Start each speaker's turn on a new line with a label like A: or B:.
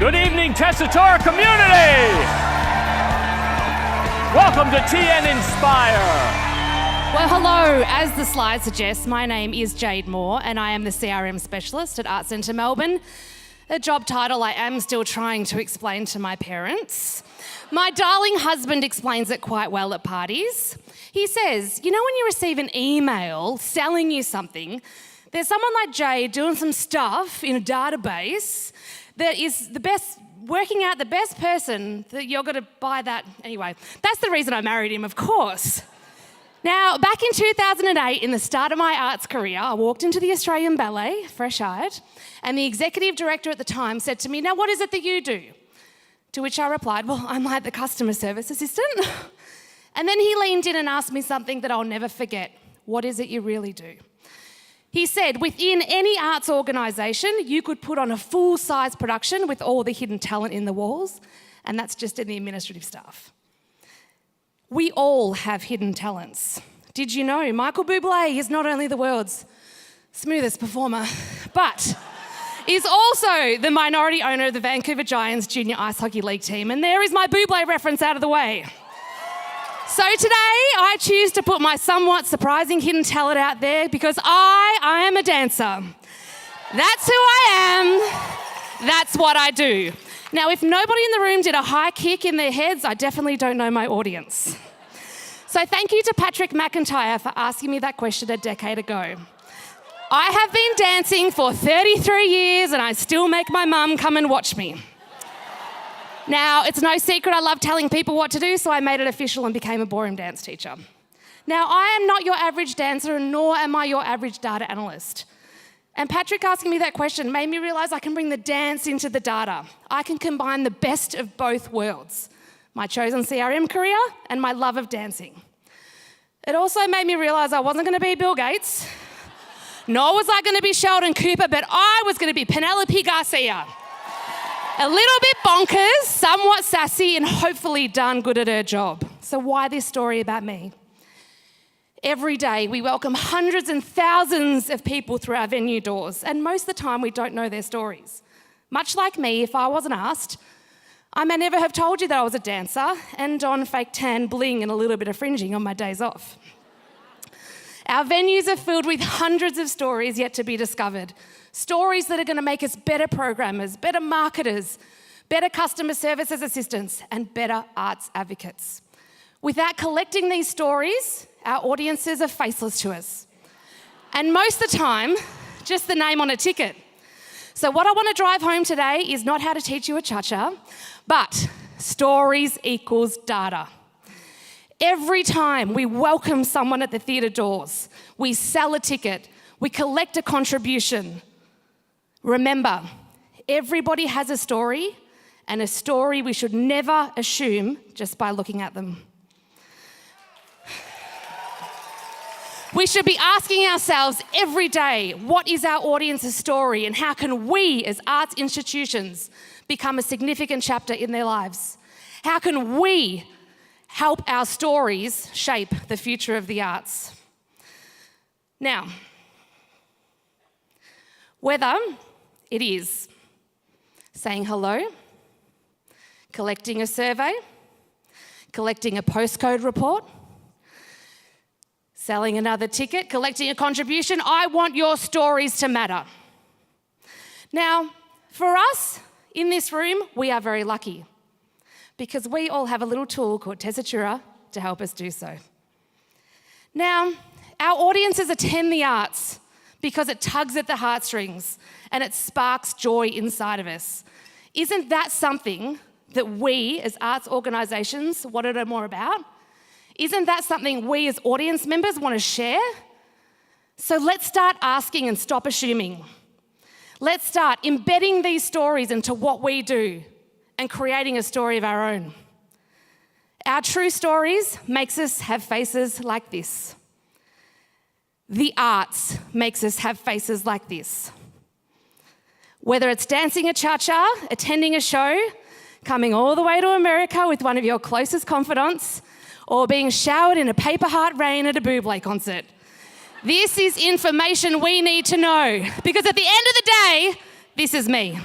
A: Good evening, Tessitura community! Welcome to TN Inspire.
B: Well, hello. As the slide suggests, my name is Jade Moore and I am the CRM Specialist at Arts Centre Melbourne, a job title I am still trying to explain to my parents. My darling husband explains it quite well at parties. He says, you know when you receive an email selling you something, there's someone like Jade doing some stuff in a database that is the best, working out the best person that you're going to buy that. Anyway, that's the reason I married him, of course. Now, back in 2008, in the start of my arts career, I walked into the Australian Ballet, fresh-eyed, and the executive director at the time said to me, now what is it that you do? To which I replied, well, I'm like the customer service assistant. And then he leaned in and asked me something that I'll never forget. What is it you really do? He said, within any arts organisation, you could put on a full-size production with all the hidden talent in the walls, and that's just in the administrative staff. We all have hidden talents. Did you know Michael Bublé is not only the world's smoothest performer, but is also the minority owner of the Vancouver Giants Junior Ice Hockey League team, and there is my Bublé reference out of the way. So today, I choose to put my somewhat surprising hidden talent out there because I am a dancer. That's who I am. That's what I do. Now, if nobody in the room did a high kick in their heads, I definitely don't know my audience. So thank you to Patrick McIntyre for asking me that question a decade ago. I have been dancing for 33 years and I still make my mum come and watch me. Now, it's no secret I love telling people what to do, so I made it official and became a ballroom dance teacher. Now, I am not your average dancer, nor am I your average data analyst. And Patrick asking me that question made me realise I can bring the dance into the data. I can combine the best of both worlds, my chosen CRM career and my love of dancing. It also made me realise I wasn't going to be Bill Gates, nor was I going to be Sheldon Cooper, but I was going to be Penelope Garcia. A little bit bonkers, somewhat sassy, and hopefully darn good at her job. So why this story about me? Every day we welcome hundreds and thousands of people through our venue doors, and most of the time we don't know their stories. Much like me, if I wasn't asked, I may never have told you that I was a dancer and don fake tan bling and a little bit of fringing on my days off. Our venues are filled with hundreds of stories yet to be discovered. Stories that are going to make us better programmers, better marketers, better customer services assistants, and better arts advocates. Without collecting these stories, our audiences are faceless to us. And most of the time, just the name on a ticket. So what I want to drive home today is not how to teach you a cha-cha, but stories equals data. Every time we welcome someone at the theatre doors, we sell a ticket, we collect a contribution. Remember, everybody has a story, and a story we should never assume just by looking at them. We should be asking ourselves every day, what is our audience's story and how can we as arts institutions become a significant chapter in their lives? How can we help our stories shape the future of the arts? Now, whether it is saying hello, collecting a survey, collecting a postcode report, selling another ticket, collecting a contribution, I want your stories to matter. Now, for us in this room, we are very lucky because we all have a little tool called Tessitura to help us do so. Now, our audiences attend the arts because it tugs at the heartstrings and it sparks joy inside of us. Isn't that something that we as arts organisations want to know more about? Isn't that something we as audience members want to share? So let's start asking and stop assuming. Let's start embedding these stories into what we do and creating a story of our own. Our true stories makes us have faces like this. The arts makes us have faces like this. Whether it's dancing a cha-cha, attending a show, coming all the way to America with one of your closest confidants, or being showered in a paper heart rain at a Bublé concert. This is information we need to know because at the end of the day, this is me.